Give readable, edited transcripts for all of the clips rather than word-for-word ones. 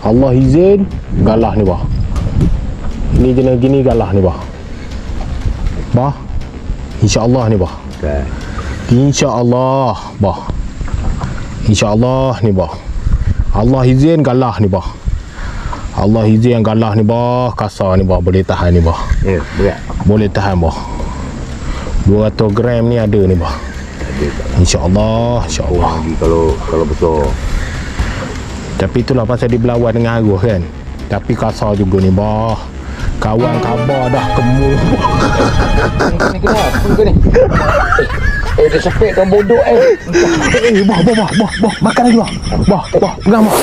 Allah izin galah ni bah. Ni jenis gini galah ni bah. Bah. InsyaAllah ni bah. Okay. InsyaAllah bah. InsyaAllah ni bah. Allah izin galah ni bah. Allah izin galah ni bah. Kasar ni bah. Boleh tahan ni bah. Ya, berat. Boleh tahan bah. 200 gram ni ada ni bah. InsyaAllah. InsyaAllah. Lagi kalau besar. Tapi itulah pasal dia berlawan dengan arus kan. Tapi kasar juga ni bah. Kawan khabar dah kemu. Ni kenapa ke ni? Dia sepik dan bodoh Bah. Makan lagi bah. Bah. Pegang bah.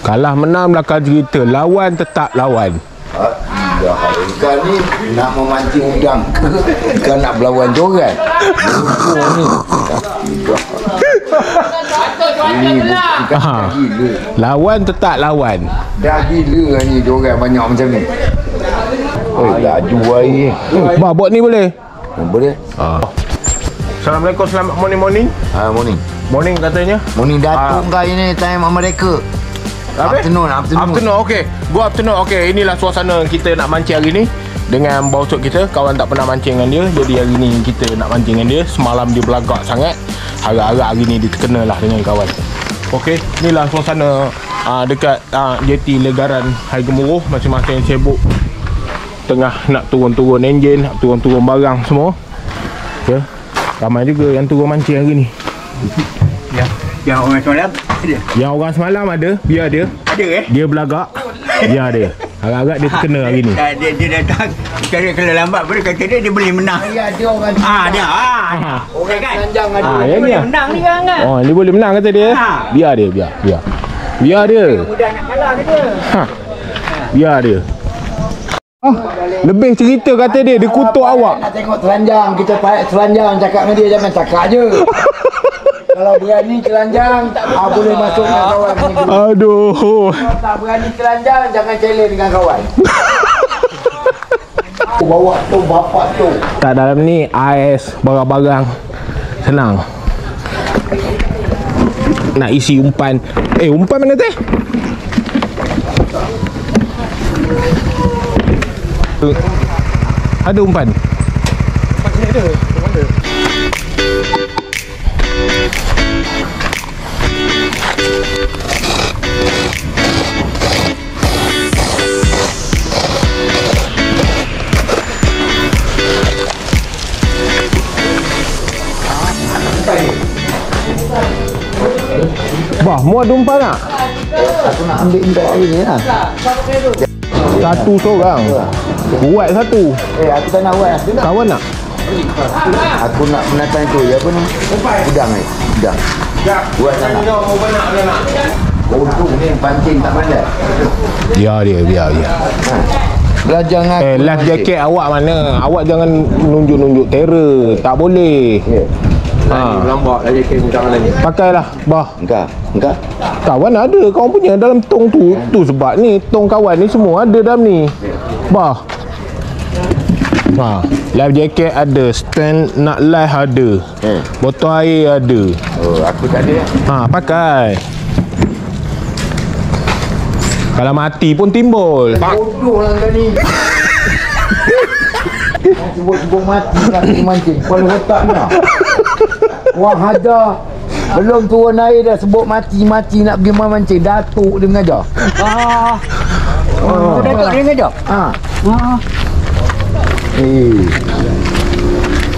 Kalah menang belakang cerita. Lawan tetap lawan. Ikan ni nak memancing udang ke? Ikan nak berlawan joran. Ini bukan gila. Lawan tetap lawan. Dah gila ni joran banyak macam ni. Laju air. Bah, buat ni boleh? Boleh? Assalamualaikum, selamat morning. Morning. Morning katanya. Morning Datuk kau ini time mereka. Afternoon. Okey. Go afternoon. Okey, inilah suasana kita nak mancing hari ni dengan bausuk kita. Kawan tak pernah mancing dengan dia. Jadi hari ni kita nak mancing dengan dia. Semalam dia belagak sangat. Harap-harap hari ni dia terkena lah dengan kawan. Okey, inilah suasana dekat jeti Legaran Hai Gemuruh. Masing-masing sibuk tengah nak turun-turun enjin, nak turun-turun barang semua. Ya. Ramai juga yang turun mancing hari ni. Ya. Yang orang semalam ada. Yang orang semalam ada, biar dia. Ada Dia belagak. Biar dia. Harap-harap dia terkena hari ni. Dia datang cari kalau lambat pun dia kata dia boleh menang. Ya, dia orang. Dia. Orang kan. Telanjang ada. Yang ni Boleh menang ni kan. Oh, dia boleh menang kata dia. Biar dia. Biar dia. Mudah nak kalah dia. Biar dia. Lebih cerita kata dia kutuk awak. Nak tengok telanjang, kita pakai telanjang cakap dengan dia, jangan cakap je. Kalau berani telanjang, boleh masuk dengan kawan. Aduh. Kalau tak berani telanjang, jangan challenge dengan kawan. Bawa tu, bapak tu. Tak dalam ni AIS barang-barang senang. Nak isi umpan. Umpan mana teh? Ada umpan? Ada. Bah, mau ada umpan tak? Aku nak ambil indek hari ni lah. Satu seorang. Buat satu. Aku tak nak buat. Kawan nak? Aku nak menatang tu, apa ni? Udang ni. Udang. Buat tak nak. Untung ni pancing tak pandai. Biar dia. Belajar dengan aku. Life jacket awak mana? Awak jangan nunjuk-nunjuk terror. Tak boleh. Lambak dah jaket udang lagi. Pakailah, bah. Enggak. Kawan ada, kawan punya dalam tong tu. Tu sebab ni, tong kawan ni semua ada dalam ni. Bah. Life jacket ada, stand nak live ada. Botol air ada. Aku tak ada. Pakai. Kalau mati pun timbul. Bodoh lah kau ni. Sebut-sebut mati nak pergi mancing. Kepala otak ni lah. Wah hajar. Belum turun air dah sebut mati nak pergi mancing. Datuk dia mengajar. Datuk dia mengajar?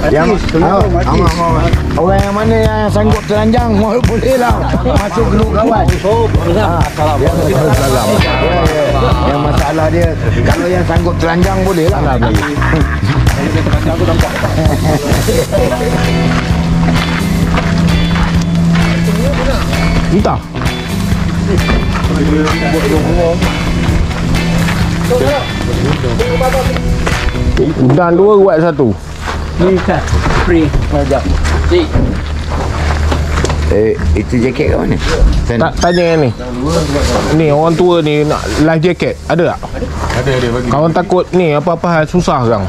Yang orang yang mana yang sanggup telanjang boleh lah masuk grup kawan. Yang masalah dia kalau yang sanggup telanjang boleh lah. Entah. Udang dua buat satu. Ni kan free sekejap. Itu jaket kat mana? Tak tanya yang ni. Ni orang tua ni nak life jacket. Ada tak? Ada dia bagi. Kawan takut ni apa-apa hal susah sekarang.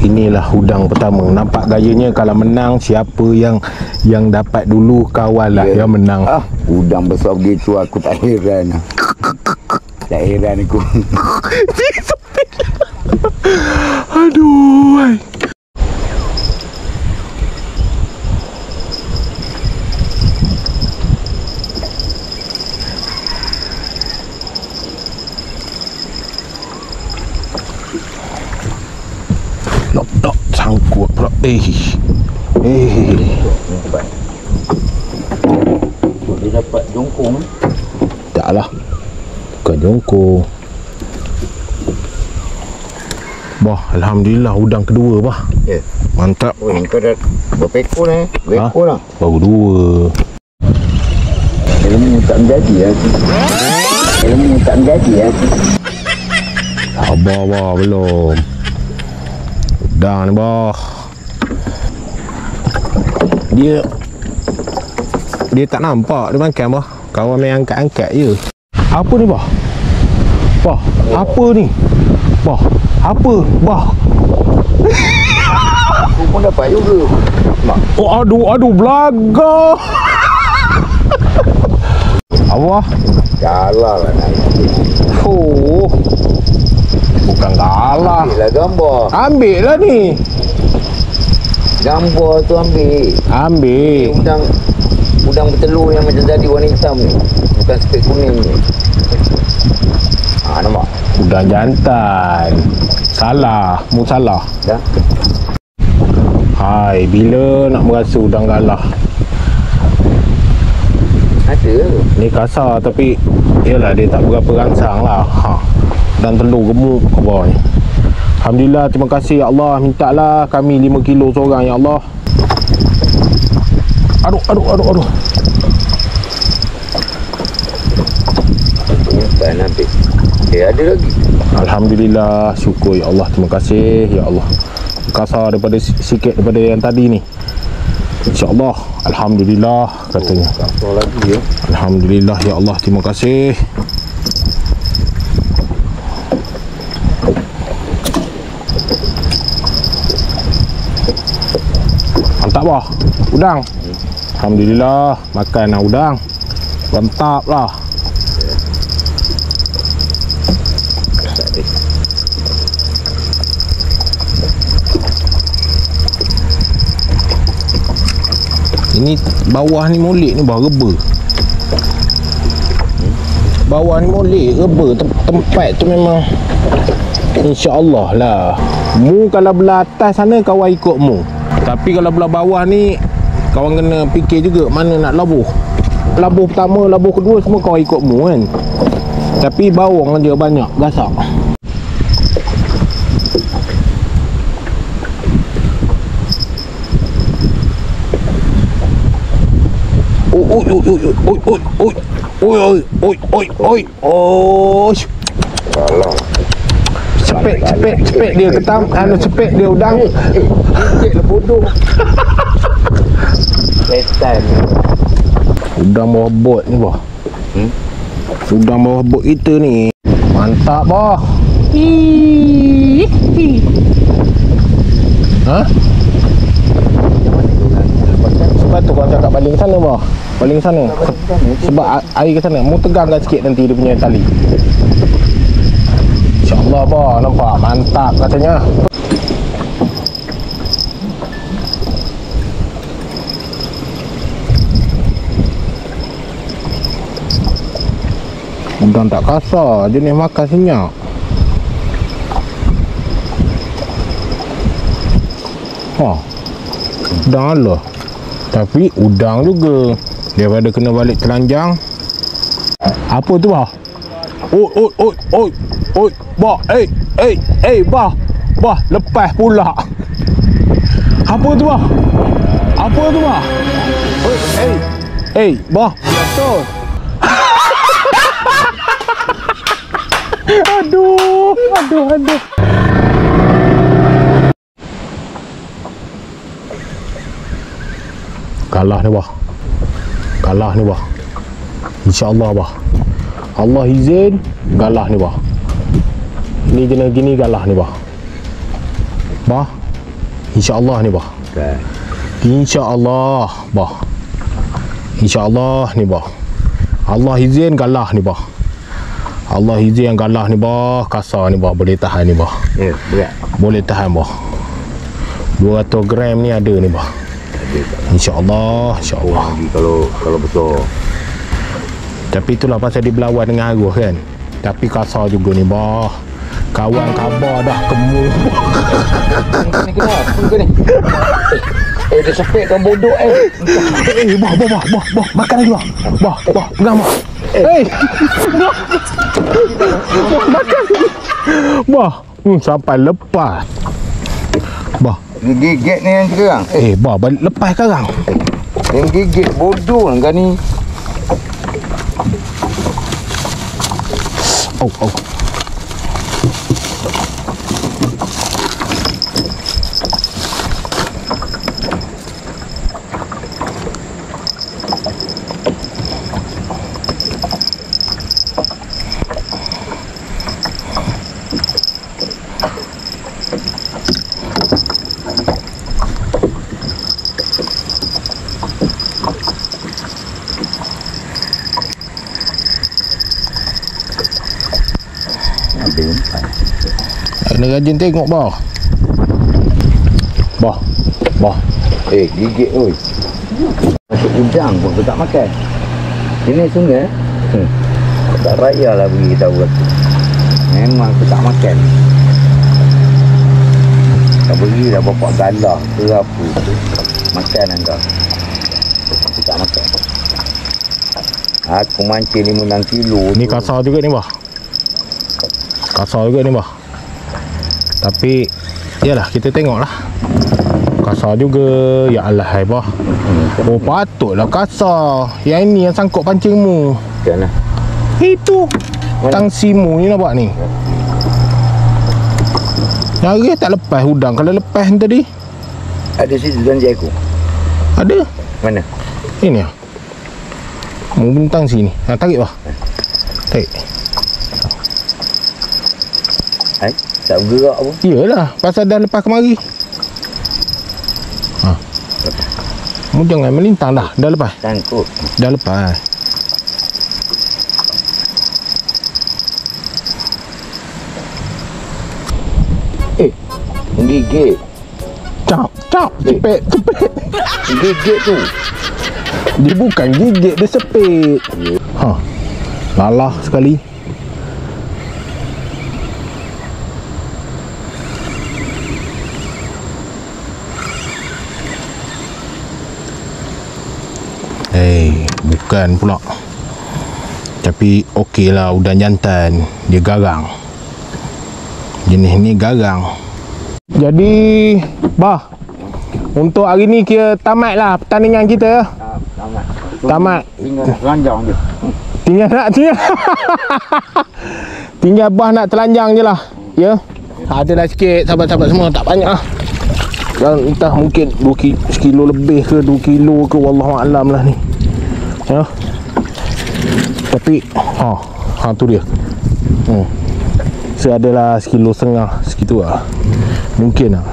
inilah udang pertama. Nampak gayanya kalau menang siapa yang dapat dulu kawal lah yang menang. Udang besar begitu aku tak heran. Tak heran aku. Aduh. Nak sangkut pula. Dia dapat jongkong. Taklah. Bukan jongkong. Bah, alhamdulillah udang kedua bah. Ya. Mantap. Oh, kau dah berapa ekor dah? Ekor lah. Baru 2. Ilmu tak menjadi ya. Ilmu tak menjadi ya. Sabar bah, belum. Udang ni bah. Dia tak nampak dia makan bah. Kawan main angkat-angkat je. Apa ni bah? Bah, apa ni? Bah, apa? Bah. Aku pun dapat juga. Oh, aduh belaga. Apa? Kalah lah nak. Oh. Bukan kalah. Ambil lah gambar. Ambil lah ni. Gambar tu ambil. Ambil. Udang bertelur yang macam tadi warna hitam ni. Bukan spek kuning ni. Nampak? Udang jantan. Salah. Mu salah. Dah? Hai, bila nak merasa udang galah? Ada ke? Ni kasar tapi yalah dia tak berapa rangsang lah. Dan telur gemuk ke bawah ni. Alhamdulillah, terima kasih ya Allah. Mintalah kami 5 kilo seorang ya Allah. Aduh. Tak nak ambil. Ada lagi. Alhamdulillah, syukur ya Allah. Terima kasih ya Allah. Kasar daripada sikit daripada yang tadi ni. InsyaAllah. Alhamdulillah katanya. Kasar lagi ya. Alhamdulillah ya Allah. Terima kasih. Mantap bah. Udang. Alhamdulillah. Makan lah udang. Mantap lah. Ini bawah ni molek ni bah, reba. Bawah ni molek, reba. Tempat tu memang InsyaAllah lah. Mu kalau belah atas sana kawan ikut mu. Tapi kalau belah bawah ni kawan kena fikir juga mana nak labuh. Labuh pertama, labuh kedua semua kawan ikut mu kan. Tapi bawang je banyak gasak. Oi. Salah. Cepet dia ketam, cepet dia udang. Sikit lah bodoh. Setan. Udang bawah bot ni bah. Udang bawah bot kita ni. Mantap bah. Ha? Sebab tu kau cakap baling sana bah. Baling sana. Sebab air ke sana. Mu tegangkan sikit nanti dia punya tali. InsyaAllah bah. Nampak mantap katanya. Udang tak kasar, jenis makan senyap. Udang Allah. Tapi udang juga. Daripada kena balik telanjang. Apa tu bah? Oi, bah, bah. Bah, lepas pula. Apa tu bah? Bah, betul. Aduh. Kalah ni bah. InsyaAllah bah. Allah izin galah ni bah. Ini jenis gini galah ni bah. Bah, InsyaAllah ni bah. Kan. InsyaAllah bah. InsyaAllah ni bah. Allah izin galah ni bah. Allah izin galah ni bah. Kasar ni bah. Boleh tahan ni bah. Ya, berat. Boleh tahan bah. 200 gram ni ada ni bah. InsyaAllah. InsyaAllah. Lagi kalau besar. Tapi itulah pasal dia berlawan dengan arus kan. Tapi kasar juga ni bah. Kawan khabar dah kemu. Ni kenapa ni? Dia sepek kan bodoh Bah, makan lagi bah. Bah, pegang bah. Makan. Bah, sampai lepas. Bah, Gigit ni yang sekarang. bah, balik lepas sekarang. Yang gigit bodoh kan ni. Oh. Kena rajin tengok bah. Bah. Gigit oi. Masuk udang pun kau tak makan. Ini sungai. Tak raya lah bagi kita buat. Memang kau tak makan. Tak berilah bapak galah ke apa tu. Makan engkau. Kau tak makan. Aku mancing 5-6 kilo. Ni kasar juga ni bah. Kasar juga ni bah. Tapi yalah kita tengoklah. Kasar juga. Ya Allah hai bah. Oh patutlah kasar. Yang ini yang sangkut pancingmu. Kan lah. Itu tangsimu ni nampak ni. Nyari tak lepas udang. Kalau lepas ni tadi Ada situ janji aku. ada. Mana? Ini ah. Mu bentang sini. Tarik bah. Tarik. Hai, tak bergerak pun. Iyalah, pasal dah lepas kemari. Mu jangan melintang dah. Dah lepas. Sangkut. Dah lepas. Gigit. Cap. Cepet. Gigit tu. Dia bukan gigit, dia sepit. Lalah sekali. Bukan pula. Tapi okey lah, udang jantan. Dia garang. Jenis ni garang. Jadi bah, untuk hari ni kira tamat lah pertandingan kita. Tamat. Tinggal ranjang je. Tinggal bah nak telanjang je lah. Ya. Adalah sikit sahabat-sahabat semua, tak banyak lah. Dan entah mungkin 1 kilo lebih ke 2 kilo ke, wallahualam lah ni. Ya. Tapi tu dia. Seadalah 1,5 kilo segitu lah. Mungkin lah.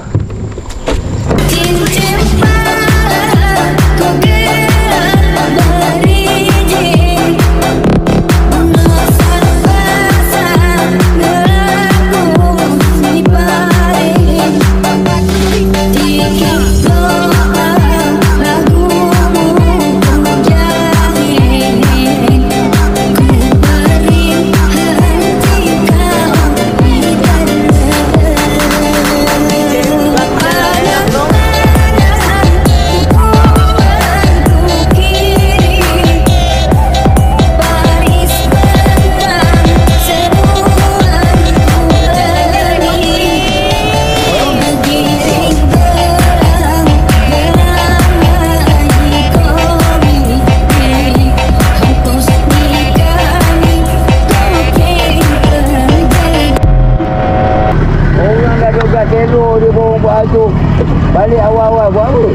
Balik awal-awal buat apa?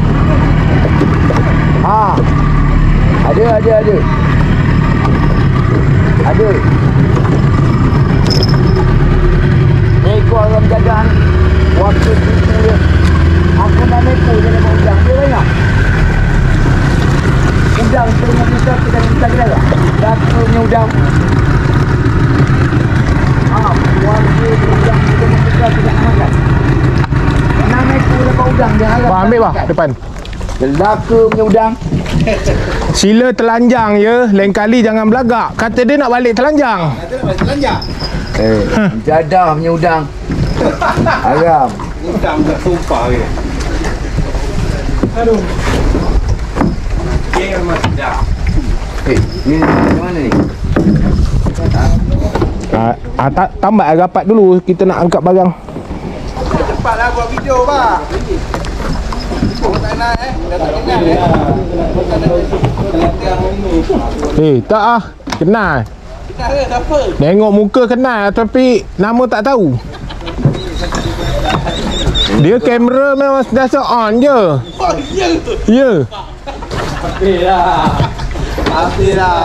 Ada. Ni ikut orang jagaan. Waktu itu dia. Aku udang dia harap. Bah, ambil bah depan. Celaka punya udang. Sila telanjang ya. Lain kali jangan belagak. Kata dia nak balik telanjang. Jadah punya udang. Haram. Udang tak sumpah ke. Aduh. Dia memang sedap. Ni macam mana ni? Tambah rapat dulu. Kita nak angkat barang. Cepatlah buat video, Pak. Tak nak dah tak kenal Tak ah. Kenal. Kenal ke siapa? Tengok muka kenal tapi nama tak tahu. Dia kamera memang sentiasa on je. Oh, ya. Ya. Alhamdulillah.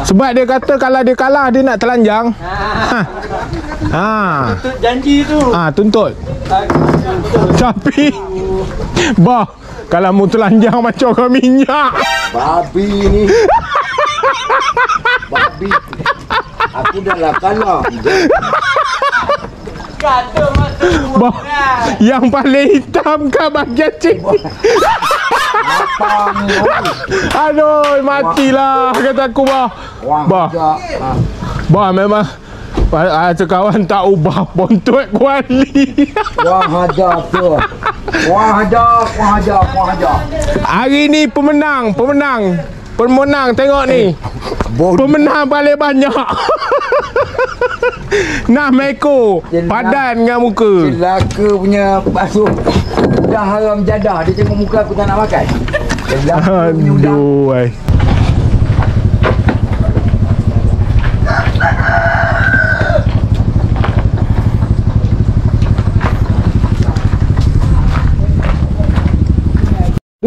Sebab dia kata kalau dia kalah dia nak telanjang. Tuntut janji tu. Tuntut. Tapi bah, kalau mu telanjang macam orang minyak. Babi ni. Babi. Aku dah lah kalah. Kata masa Bah, yang paling hitam kat bahagian cik. Aduh, matilah kata aku bah. Bah. Bah memang sekawan tak ubah bontot kuali. Wang hajar tu. Wang hajar. Hari ni pemenang tengok ni. Pemenang paling banyak. Nah Meko padan dengan muka. Celaka punya basuh. Udang haram jadah. Dia tengok muka aku tak nak makan. Celaka punya udang. Aduh.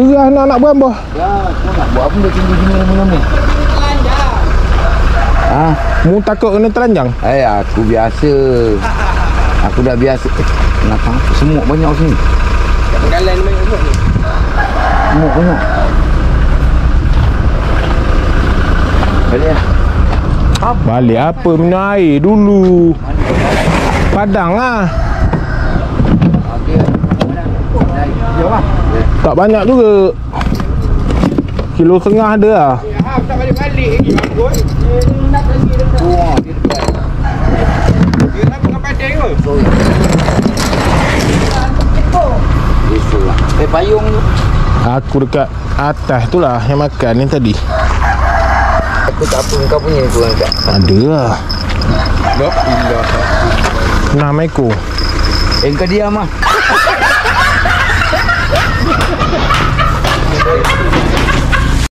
Gerah anak berambah. Ya, kau nak buat apa dia tinggi-tinggi lama-lama? Mu takut kena telanjang? Aku biasa. Aku dah biasa. Kenapa? Semut banyak sini. Galan main semut ni. Semut banyak. Balik lah. Balik apa? Minum air dulu. Padang lah. Okey. Jom lah. Tak banyak juga. Kilo setengah ada lah. Tak balik-balik lagi bagus. Nak pergi dekat. Wah, dia dekat. Dia nak dengan padang ke? Besok lah. Payung tu. Aku dekat atas tu lah yang makan ni tadi. Aku tak apa kau punya tu kan Kak. Ada lah. Nah Meko. Kau diam lah.